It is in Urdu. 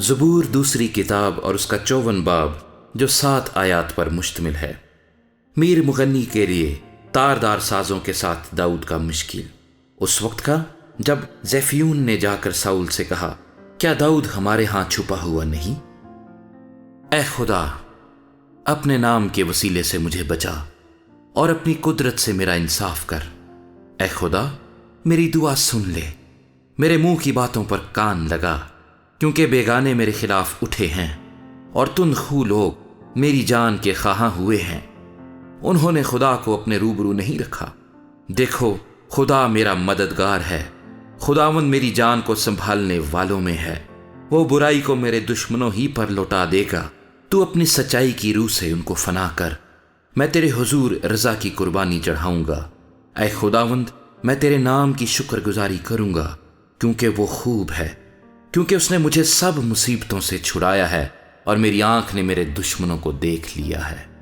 زبور دوسری کتاب اور اس کا 54 باب جو 7 آیات پر مشتمل ہے۔ میر مغنی کے لیے تاردار سازوں کے ساتھ داؤد کا مشکل۔ اس وقت کا جب زیفیون نے جا کر ساؤل سے کہا، کیا داؤد ہمارے ہاں چھپا ہوا نہیں؟ اے خدا، اپنے نام کے وسیلے سے مجھے بچا اور اپنی قدرت سے میرا انصاف کر۔ اے خدا، میری دعا سن لے، میرے منہ کی باتوں پر کان لگا، کیونکہ بیگانے میرے خلاف اٹھے ہیں اور تند خو لوگ میری جان کے خواہاں ہوئے ہیں۔ انہوں نے خدا کو اپنے روبرو نہیں رکھا۔ دیکھو، خدا میرا مددگار ہے، خداوند میری جان کو سنبھالنے والوں میں ہے۔ وہ برائی کو میرے دشمنوں ہی پر لوٹا دے گا۔ تو اپنی سچائی کی روح سے ان کو فنا کر۔ میں تیرے حضور رضا کی قربانی چڑھاؤں گا۔ اے خداوند، میں تیرے نام کی شکر گزاری کروں گا، کیونکہ وہ خوب ہے، کیونکہ اس نے مجھے سب مصیبتوں سے چھڑایا ہے اور میری آنکھ نے میرے دشمنوں کو دیکھ لیا ہے۔